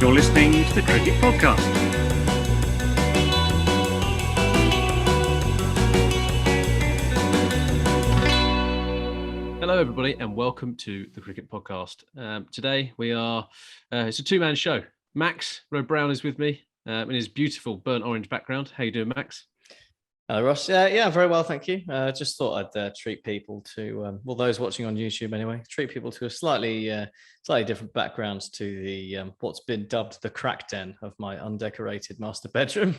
You're listening to the Cricket Podcast. Hello, everybody, and welcome to the Cricket Podcast. Today we are, it's a two-man show. Max Rowe-Brown is with me in his beautiful burnt orange background. How you doing, Max? Hello, Ross. Yeah, very well, thank you. Just thought I'd treat people to, those watching on YouTube anyway, treat people to a slightly different background to the what's been dubbed the crack den of my undecorated master bedroom,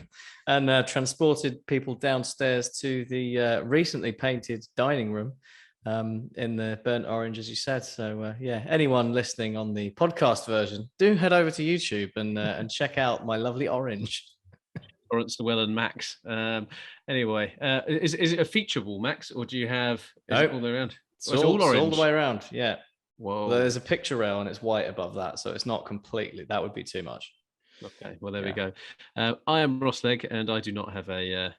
and transported people downstairs to the recently painted dining room in the burnt orange, as you said. So anyone listening on the podcast version, do head over to YouTube and check out my lovely orange. Lawrence Llewellyn, Max. Anyway, is it a feature wall, Max, or do you have it all the way around? It's all orange. All the way around, yeah. Whoa. There's a picture rail and it's white above that, so it's not completely. That would be too much. Okay, well, there we go. I am Ross Legg, and I do not have an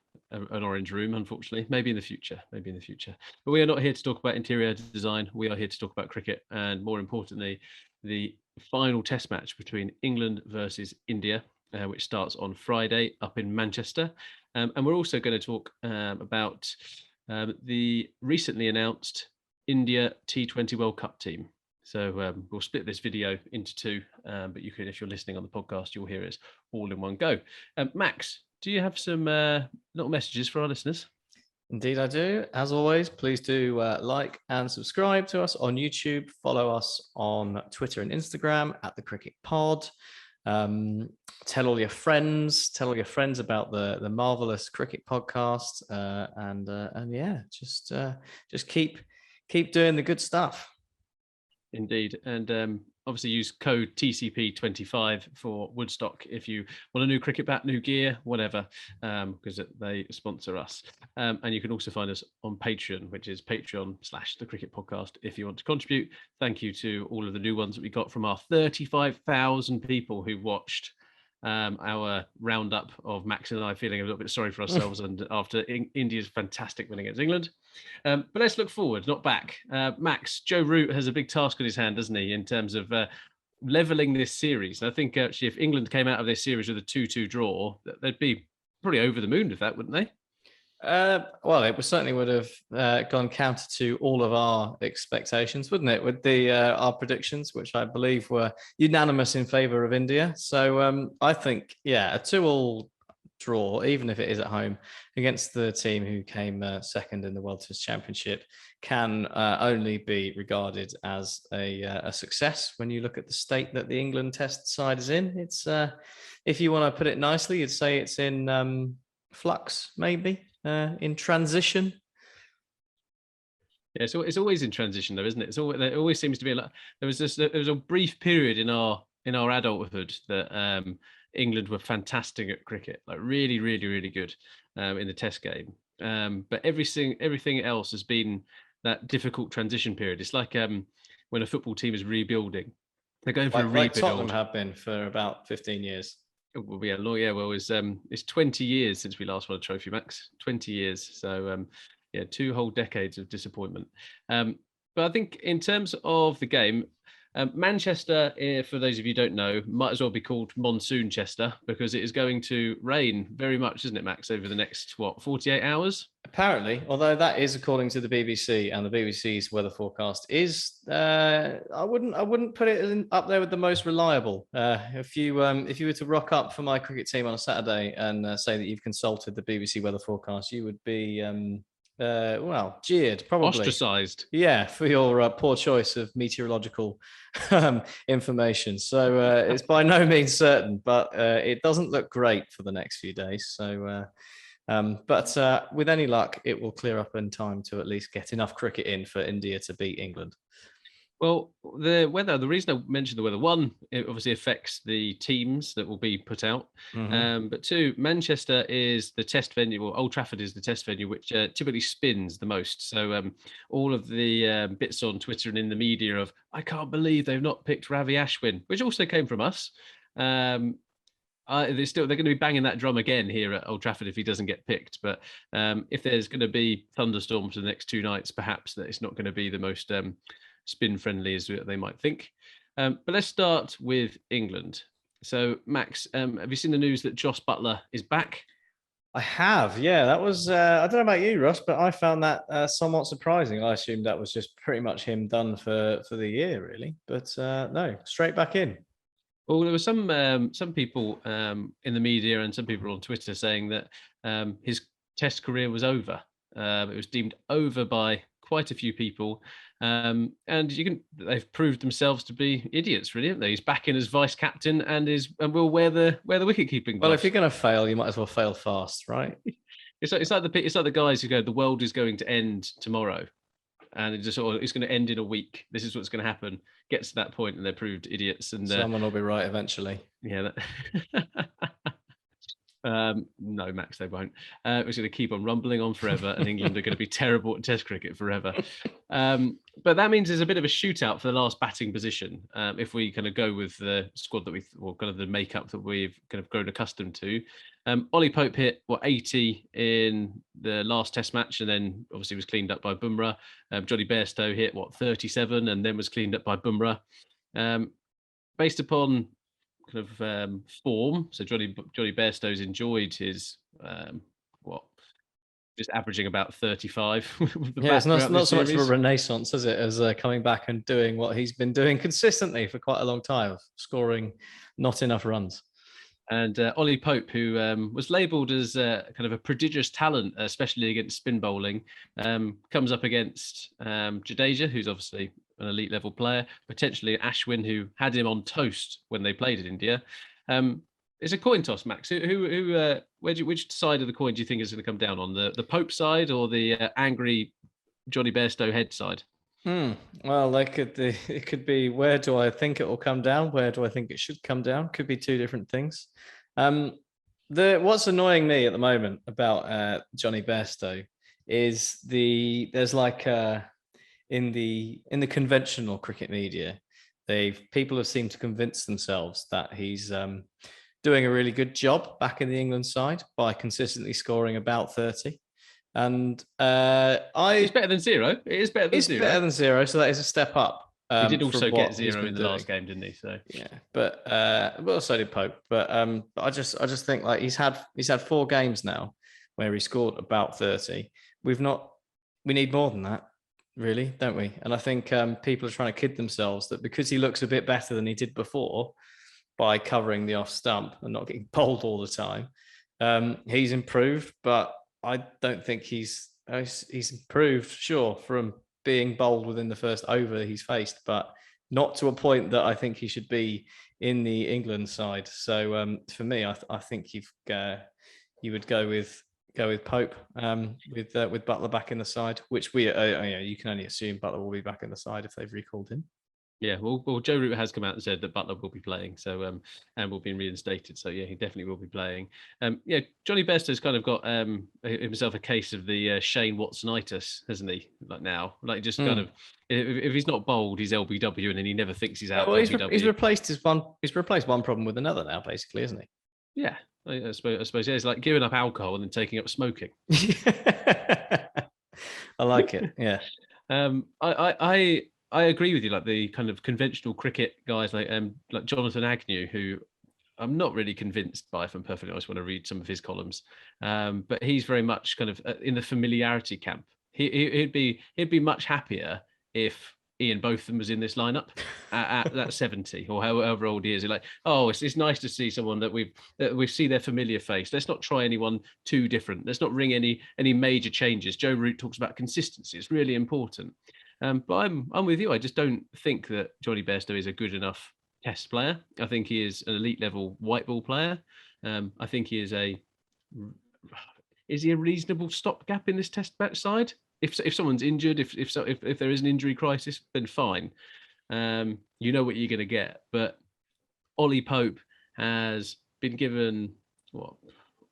orange room, unfortunately. Maybe in the future. But we are not here to talk about interior design. We are here to talk about cricket, and more importantly, the final test match between England versus India, which starts on Friday up in Manchester. And we're also going to talk about the recently announced India T20 World Cup team. So we'll split this video into two, but you can, if you're listening on the podcast, you'll hear it all in one go. Max, do you have some little messages for our listeners? Indeed, I do. As always, please do like and subscribe to us on YouTube. Follow us on Twitter and Instagram at the Cricket Pod. Tell all your friends about the marvelous cricket podcast, and just keep doing the good stuff. Indeed. And obviously use code TCP25 for Woodstock if you want a new cricket bat, new gear, whatever, because they sponsor us. And you can also find us on Patreon, which is Patreon/The Cricket Podcast, if you want to contribute. Thank you to all of the new ones that we got from our 35,000 people who watched our roundup of Max and I feeling a little bit sorry for ourselves and after India's fantastic win against England. But let's look forward, not back. Max, Joe Root has a big task on his hand, doesn't he, in terms of levelling this series. And I think actually if England came out of this series with a 2-2 draw, they'd be pretty over the moon with that, wouldn't they? Well, it certainly would have gone counter to all of our expectations, wouldn't it? With our predictions, which I believe were unanimous in favour of India. So I think, a 2-2 draw, even if it is at home against the team who came second in the World Test Championship, can only be regarded as a success when you look at the state that the England Test side is in. It's, if you want to put it nicely, you'd say it's in flux, maybe. In transition. Yeah, so it's always in transition, though, isn't it? There always seems to be there was a brief period in our adulthood that England were fantastic at cricket, like really, really, really good in the Test game. But everything else has been that difficult transition period. It's like when a football team is rebuilding, they're going for a rebuild. Like Tottenham have been for about 15 years. Well, it's 20 years since we last won a trophy, Max. 20 years. So, 2 whole decades of disappointment. But I think in terms of the game, Manchester, for those of you who don't know, might as well be called Monsoon Chester because it is going to rain very much, isn't it, Max, over the next, 48 hours? Apparently, although that is according to the BBC, and the BBC's weather forecast is, I wouldn't put it up there with the most reliable. If you were to rock up for my cricket team on a Saturday and say that you've consulted the BBC weather forecast, you would be jeered, probably ostracized. Yeah, for your poor choice of meteorological information. So it's by no means certain, but it doesn't look great for the next few days. So. But with any luck, it will clear up in time to at least get enough cricket in for India to beat England. Well, the weather, the reason I mentioned the weather, one, it obviously affects the teams that will be put out. Mm-hmm. But two, Manchester is the test venue, or Old Trafford is the test venue, which typically spins the most. So all of the bits on Twitter and in the media of, I can't believe they've not picked Ravi Ashwin, which also came from us. They're going to be banging that drum again here at Old Trafford if he doesn't get picked. But if there's going to be thunderstorms for the next 2 nights, perhaps that it's not going to be the most spin friendly as they might think. But let's start with England. So, Max, have you seen the news that Jos Buttler is back? I have, yeah. That was I don't know about you, Ross, but I found that somewhat surprising. I assumed that was just pretty much him done for the year, really. But no, straight back in. Well, there were some people in the media and some people on Twitter saying that his Test career was over. It was deemed over by quite a few people, and they've proved themselves to be idiots, really, haven't they? He's back in as vice captain and will wear the wicket keeping Well, gloves. if you're going to fail, you might as well fail fast, right? It's like the guys who go, the world is going to end tomorrow, and it's going to end in a week. This is what's going to happen. Gets to that point, and they're proved idiots. And someone will be right eventually. Yeah. No, Max, they won't. It's going to keep on rumbling on forever, and England are going to be terrible at Test cricket forever. But that means there's a bit of a shootout for the last batting position. If we kind of go with the squad that or kind of the makeup that we've kind of grown accustomed to. Ollie Pope hit 80 in the last Test match, and then obviously was cleaned up by Bumrah. Johnny Bairstow hit 37, and then was cleaned up by Bumrah. Based upon kind of form, so Johnny Bairstow's enjoyed his just averaging about 35. Yeah, it's not so much of a renaissance, is it, as coming back and doing what he's been doing consistently for quite a long time, scoring not enough runs. And Ollie Pope, who was labelled as kind of a prodigious talent, especially against spin bowling, comes up against Jadeja, who's obviously an elite level player, potentially Ashwin, who had him on toast when they played in India. It's a coin toss, Max. Which side of the coin do you think is going to come down on, the Pope side or the angry Johnny Bairstow head side? Well, it could be, where do I think it will come down? Where do I think it should come down? Could be two different things. What's annoying me at the moment about Johnny Bairstow is there's like in the conventional cricket media, people have seemed to convince themselves that he's doing a really good job back in the England side by consistently scoring about 30. And it's better than zero. It is better than zero. It's better than zero, so that is a step up. He did also get zero in the last game, didn't he? So yeah, but well, so did Pope. But I just think, like, he's had 4 games now where he scored about 30. We need more than that, really, don't we? And I think people are trying to kid themselves that because he looks a bit better than he did before by covering the off stump and not getting bowled all the time, he's improved. But I don't think he's improved, sure, from being bowled within the first over he's faced, but not to a point that I think he should be in the England side. So for me, I think you would go with Pope with Buttler back in the side, which you can only assume Buttler will be back in the side if they've recalled him. Yeah, well, Joe Root has come out and said that Buttler will be playing, so and will be reinstated. So yeah, he definitely will be playing. Yeah, Johnny Bairstow's kind of got himself a case of the Shane Watsonitis, hasn't he? Like now, like just kind of if he's not bowled, he's LBW, and then he never thinks he's out. Well, he's replaced one problem with another now, basically, isn't he? Yeah, I suppose yeah, it's like giving up alcohol and then taking up smoking. I like it. Yeah. I agree with you. Like the kind of conventional cricket guys, like Jonathan Agnew, who I'm not really convinced by, if I'm perfectly honest, when I read some of his columns. But he's very much kind of in the familiarity camp. He'd be much happier if Ian Botham was in this lineup at that 70 or however old he is. He's like, oh, it's nice to see someone that we see their familiar face. Let's not try anyone too different. Let's not ring any major changes. Joe Root talks about consistency. It's really important. But I'm with you. I just don't think that Johnny Bairstow is a good enough Test player. I think he is an elite level white ball player. I think he is he a reasonable stopgap in this Test match side? If someone's injured, if there is an injury crisis, then fine. You know what you're going to get. But Ollie Pope has been given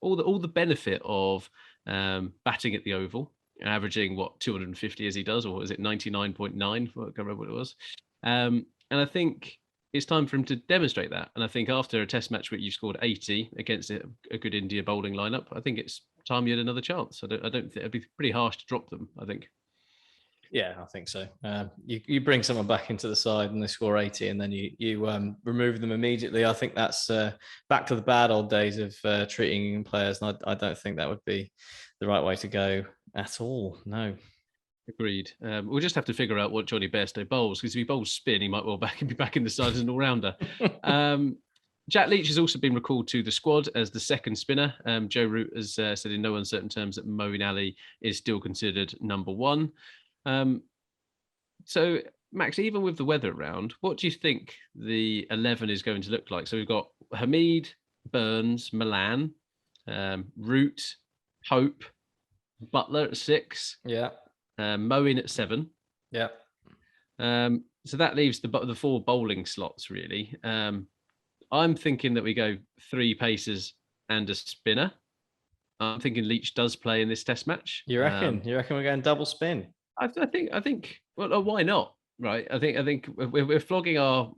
all the benefit of batting at the Oval, averaging 250 as he does, or is it 99.9? I can't remember what it was. And I think it's time for him to demonstrate that. And I think after a Test match where you scored 80 against a good India bowling lineup, I think it's time you had another chance. I don't think it'd be pretty harsh to drop them, I think. Yeah, I think so. You bring someone back into the side and they score 80, and then you remove them immediately. I think that's back to the bad old days of treating players, and I don't think that would be the right way to go at all. No. Agreed. We'll just have to figure out what Johnny Bairstow bowls, because if he bowls spin, he might well be back in the side as an all-rounder. Jack Leach has also been recalled to the squad as the second spinner. Joe Root has said in no uncertain terms that Moeen Ali is still considered number one. So, Max, even with the weather around, what do you think the 11 is going to look like? So we've got Hamid, Burns, Milan, Root, Hope, Buttler at 6. Yeah. Moeen at 7. Yeah. So that leaves the 4 bowling slots, really. I'm thinking that we go 3 pacers and a spinner. I'm thinking Leach does play in this test match. You reckon? We're going double spin? I think. Well, why not? Right. I think we're flogging our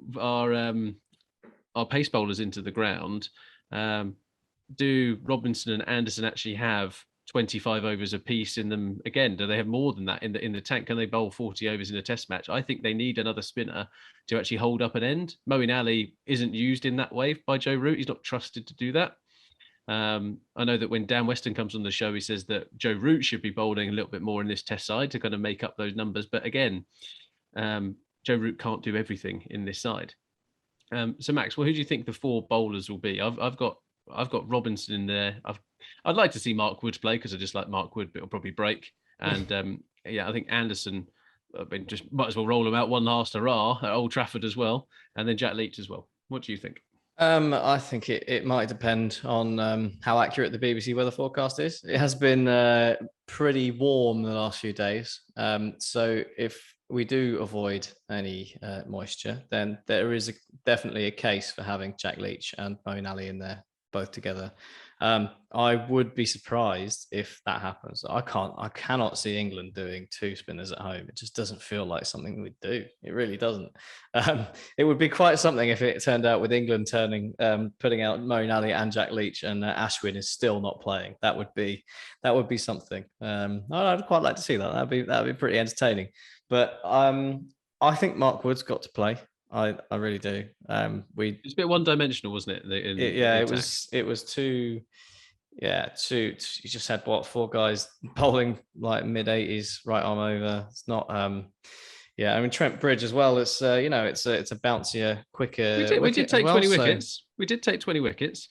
pace bowlers into the ground. Do Robinson and Anderson actually have 25 overs apiece in them again? Do they have more than that in the tank? Can they bowl 40 overs in a test match? I think they need another spinner to actually hold up an end. Moeen Ali isn't used in that way by Joe Root. He's not trusted to do that. I know that when Dan Weston comes on the show, he says that Joe Root should be bowling a little bit more in this test side to kind of make up those numbers. But again, Joe Root can't do everything in this side. So Max, well, who do you think the 4 bowlers will be? I've got Robinson in there. I'd like to see Mark Wood play because I just like Mark Wood, but it'll probably break. And yeah, I think Anderson, just might as well roll him out one last hurrah at Old Trafford as well, and then Jack Leach as well. What do you think? I think it might depend on how accurate the BBC weather forecast is. It has been pretty warm the last few days. So if we do avoid any moisture, then there is definitely a case for having Jack Leach and Moeen Ali in there both together. I would be surprised if that happens. I cannot see England doing 2 spinners at home. It just doesn't feel like something we'd do. It really doesn't. It would be quite something if it turned out with England putting out Moeen Ali and Jack Leach, and Ashwin is still not playing. That would be something. I'd quite like to see that. That'd be pretty entertaining. But I think Mark Wood's got to play. I really do. It's a bit one-dimensional, wasn't it? It was two. Yeah, you just had 4 guys bowling like mid-80s, right arm over. It's not. Yeah, I mean Trent Bridge as well. It's it's a bouncier, quicker. We did take 20 wickets. We did take 20 wickets.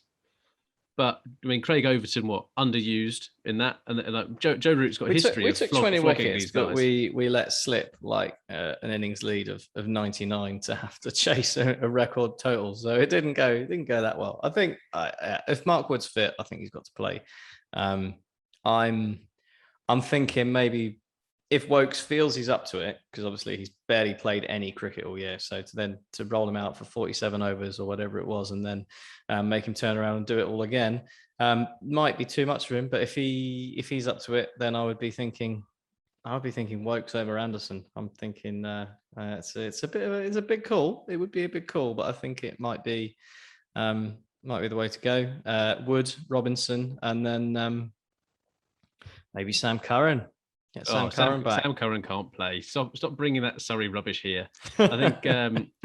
But I mean, Craig Overton, underused in that, and like Joe Root's got a history. We took 20 wickets, but we let slip like an innings lead of 99 to have to chase a record total. So it didn't go that well. I think if Mark Wood's fit, I think he's got to play. I'm thinking maybe if Wokes feels he's up to it, because obviously he's barely played any cricket all year, so to roll him out for 47 overs or whatever it was, and then make him turn around and do it all again, might be too much for him. But if he's up to it, then I would be thinking Wokes over Anderson. I'm thinking it's a big call. It would be a big call, but I think it might be the way to go. Wood, Robinson, and then maybe Sam Curran. Get Sam Curran back. Sam Curran can't play. Stop bringing that Surrey rubbish here. I think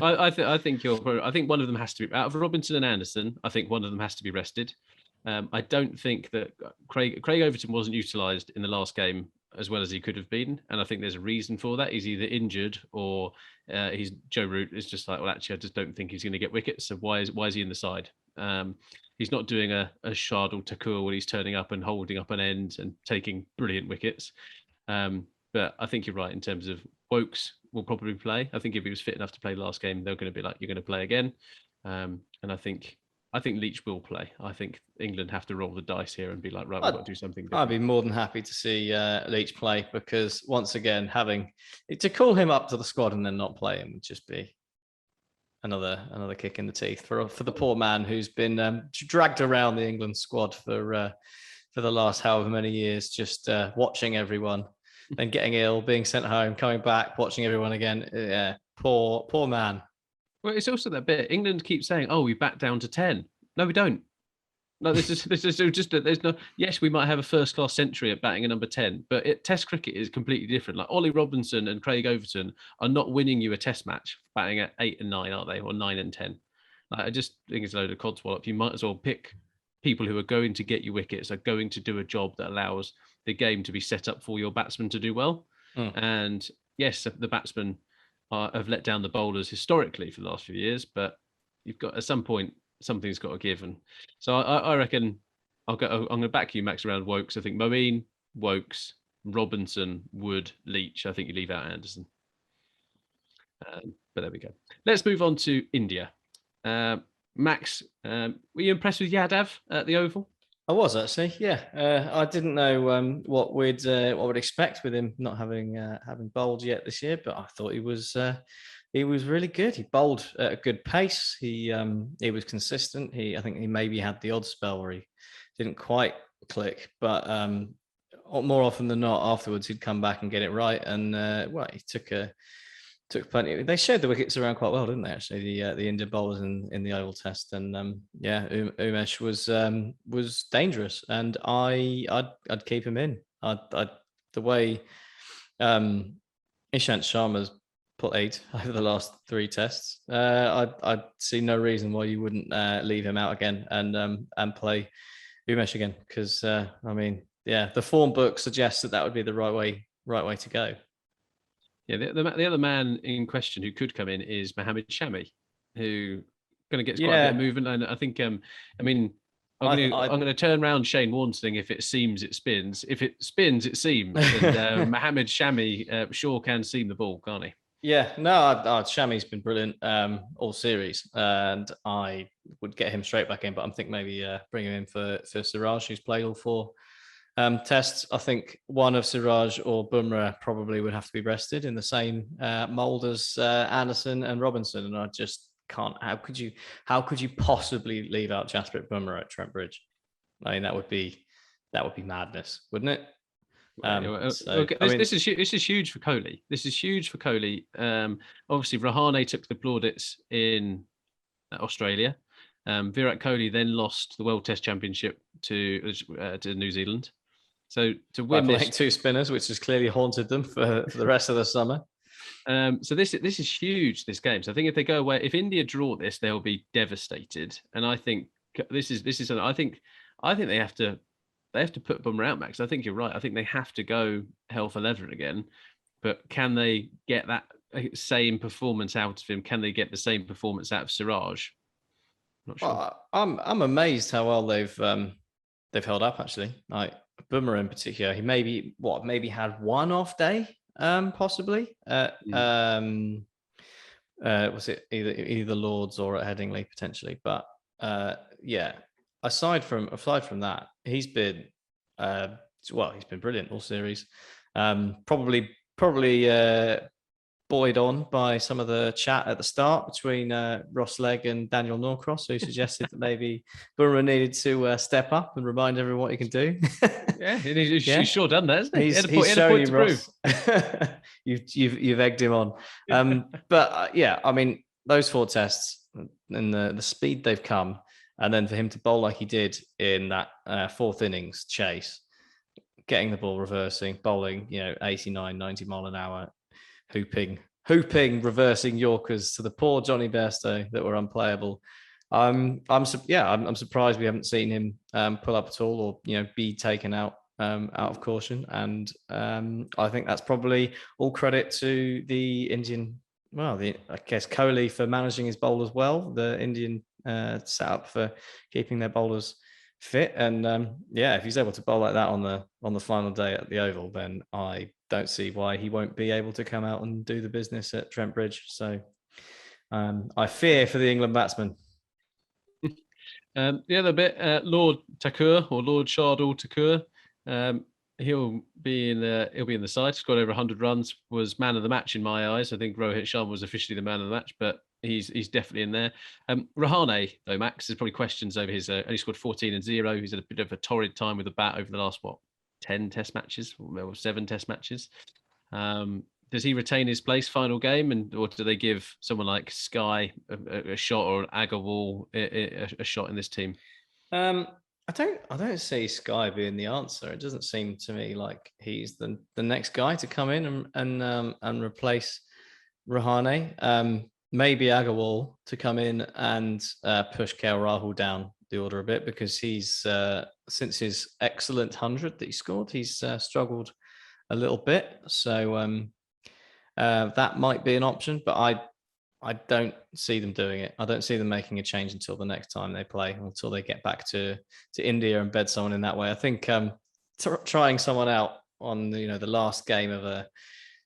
I think one of them has to be out of Robinson and Anderson. I think one of them has to be rested. I don't think that Craig Overton wasn't utilised in the last game as well as he could have been, and I think there's a reason for that. He's either injured or Joe Root is just like, well, actually, I just don't think he's going to get wickets. So why is he in the side? He's not doing a Shardul Thakur where he's turning up and holding up an end and taking brilliant wickets. But I think you're right in terms of Wokes will probably play. I think if he was fit enough to play last game, they're going to be like, you're going to play again. And I think Leach will play. I think England have to roll the dice here and be like, right, we've got to do something different. I'd be more than happy to see Leach play, because once again, having to call him up to the squad and then not play him would just be another kick in the teeth for the poor man who's been dragged around the England squad for the last however many years, just watching everyone, then getting ill, being sent home, coming back, watching everyone again. Yeah, poor man. Well, it's also that bit. England keeps saying, "Oh, we back down to 10." No, we don't. No, this is just that there's no. Yes, we might have a first-class century at batting a number 10, but Test cricket is completely different. Like Ollie Robinson and Craig Overton are not winning you a Test match batting at 8 and 9, are they, or 9 and 10? Like, I just think it's a load of codswallop. You might as well pick people who are going to get you wickets, are going to do a job that allows the game to be set up for your batsmen to do well. And yes, the batsmen have let down the bowlers historically for the last few years, but you've got at some point something's got to give. And so I reckon I'm going to back you, Max, around Wokes. I think Moeen, Wokes, Robinson, Wood, Leach. I think you leave out Anderson. But there we go. Let's move on to India. Max, were you impressed with Yadav at the Oval? I was actually, yeah. I didn't know what we'd expect with him not having bowled yet this year, but I thought he was really good. He bowled at a good pace. He was consistent. I think he maybe had the odd spell where he didn't quite click, but more often than not, afterwards he'd come back and get it right. And he took plenty. They shared the wickets around quite well, didn't they? Actually, the Indian bowlers in the Oval Test, and Umesh was dangerous, and I'd keep him in. The way Ishant Sharma's put 8 over the last 3 tests, I'd see no reason why you wouldn't leave him out again and play Umesh again, because the form book suggests that would be the right way to go. Yeah, the other man in question who could come in is Mohammad Shami, who going to get quite a bit of movement. And I think, I'm going to turn around Shane Warne's thing. If it seems, it spins. If it spins, it seems. And Mohammad Shami sure can seam the ball, can't he? Yeah, no, Shami's been brilliant all series, and I would get him straight back in. But I'm thinking maybe bring him in for Siraj, who's played all 4 tests. I think one of Siraj or Bumrah probably would have to be rested in the same mould as Anderson and Robinson, and I just can't. How could you possibly leave out Jasprit Bumrah at Trent Bridge? I mean, that would be madness, wouldn't it? This is huge for Kohli. This is huge for Kohli. Obviously, Rahane took the plaudits in Australia. Virat Kohli then lost the World Test Championship to New Zealand. So to win this, 2 spinners, which has clearly haunted them for the rest of the summer. So this is huge, this game. So I think if they go away, if India draw this, they'll be devastated. And I think this is I think they have to put Bumrah out, Max. I think you're right. I think they have to go hell for leather again. But can they get that same performance out of him? Can they get the same performance out of Siraj? Not sure. Well, I'm amazed how well they've held up, actually. Like Bumrah in particular, he maybe had one off day, possibly. Was it either Lords or at Headingley potentially? But aside from that, he's been brilliant all series. Probably buoyed on by some of the chat at the start between Ross Legg and Daniel Norcross, who suggested that maybe Bumrah needed to step up and remind everyone what he can do. Yeah, he's sure done that, hasn't he? He's showing you, Ross. You've egged him on. I mean, those 4 tests and the speed they've come, and then for him to bowl like he did in that 4th innings chase, getting the ball reversing, bowling 89, 90 mile an hour, hooping, reversing Yorkers to the poor Johnny Bairstow that were unplayable. I'm surprised we haven't seen him pull up at all, or be taken out of caution. And I think that's probably all credit to the Indian. I guess Kohli for managing his bowlers well. The Indian setup for keeping their bowlers fit, and if he's able to bowl like that on the final day at the Oval, then I don't see why he won't be able to come out and do the business at Trent Bridge. So I fear for the England batsman. The other bit, Lord Thakur or Lord Shardul Thakur, he'll be in the side. Scored over 100 runs. Was man of the match in my eyes. I think Rohit Sharma was officially the man of the match, but he's definitely in there. Rahane, though, Max, there's probably questions over his. Only scored 14 and 0. He's had a bit of a torrid time with the bat over the last 10 Test matches or 7 Test matches. Does he retain his place final game, or do they give someone like Sky a shot, or Agarwal a shot in this team? I don't see Sky being the answer. It doesn't seem to me like he's the next guy to come in and replace Rahane. Maybe Agarwal to come in and push KL Rahul down the order a bit, because he's since his excellent 100 that he scored, he's struggled a little bit. So that might be an option, but I don't see them doing it. I don't see them making a change until the next time they play, until they get back to India and bed someone in that way. I think trying someone out on the last game of a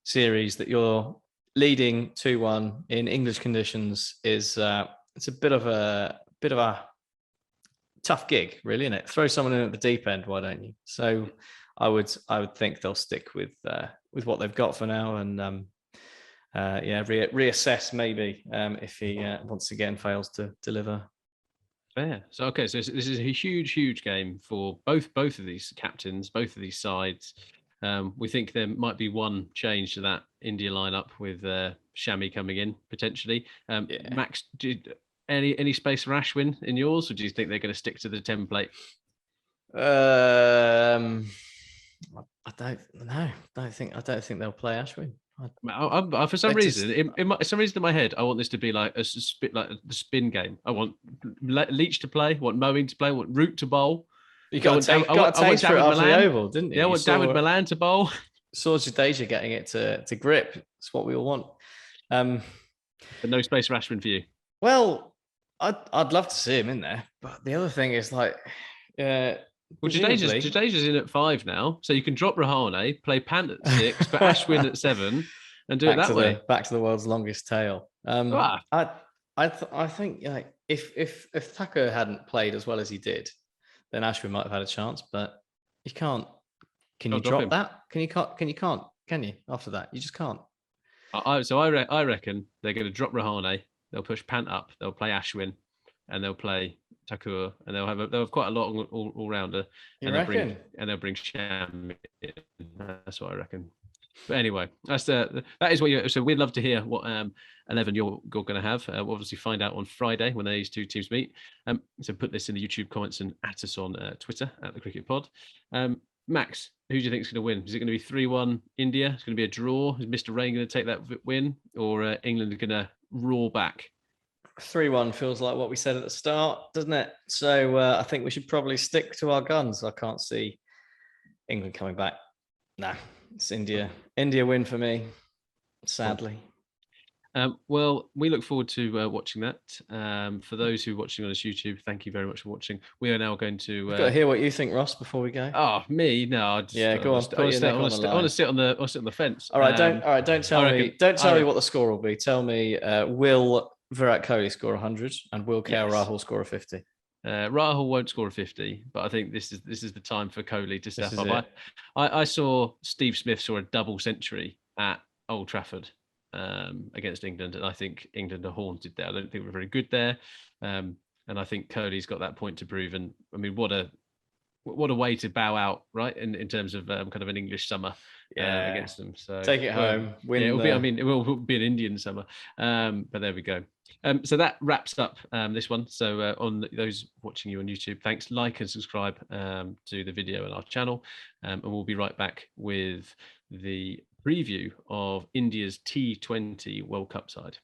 series that you're leading 2-1 in English conditions is it's a bit of a tough gig, really, isn't it? Throw someone in at the deep end, why don't you? So I would think they'll stick with what they've got for now, and reassess maybe if he once again fails to deliver. Fair. So okay, so this is a huge game for both of these captains, both of these sides. We think there might be one change to that India lineup with Shami coming in potentially. Max, any space for Ashwin in yours, or do you think they're going to stick to the template? I don't know. I don't think they'll play Ashwin. For some reason, in my head, I want this to be like the spin game. I want Leach to play, I want Moeen to play, I want Root to bowl. You got a taste for it after the Oval, didn't you? Yeah, I want David Milan to bowl. Saw Jadeja getting it to grip. It's what we all want. But no space for Ashwin for you. Well, I'd love to see him in there, but the other thing is like, Jadeja's in at 5 now, so you can drop Rahane, play Pant at 6, put Ashwin at 7, and do it that way. Back to the world's longest tail. I think like if Thakur hadn't played as well as he did, then Ashwin might have had a chance. But you can't. Can you drop that? Can you? After that, you just can't. I reckon they're going to drop Rahane. They'll push Pant up. They'll play Ashwin, and they'll play Thakur, and they'll have quite a lot all rounder. They'll bring Sham in. That's what I reckon. But anyway, that is what you. So we'd love to hear what 11 you're going to have. We'll obviously find out on Friday when these two teams meet. So put this in the YouTube comments and at us on Twitter at the Cricket Pod. Max, who do you think is going to win? Is it going to be 3-1 India? It's going to be a draw. Is Mr. Rain going to take that win, or England are going to roar back? 3-1 feels like what we said at the start, doesn't it? So I think we should probably stick to our guns. I can't see England coming back. Nah, it's India. India win for me, sadly. Well, we look forward to watching that. For those who are watching on this YouTube, thank you very much for watching. We are now going to... We've got to hear what you think, Ross, before we go. Oh, me? No. Go on. I want to sit on the fence. All right, don't tell me. Don't tell me what the score will be. Tell me, will Virat Kohli score 100 and will KL Rahul score a 50? Rahul won't score a 50, but I think this is the time for Kohli to step up. I saw Steve Smith saw a double century at Old Trafford against England, and I think England are haunted there. I don't think we're very good there, and I think Kohli's got that point to prove. And I mean, what a way to bow out, right? In terms of kind of an English summer against them. So take it home. Win. It will be an Indian summer, but there we go. So that wraps up this one. So on those watching you on YouTube, thanks, like and subscribe to the video on our channel, and we'll be right back with the preview of India's T20 World Cup side.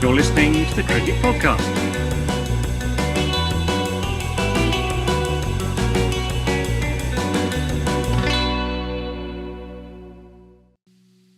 You're listening to the Cricket Podcast.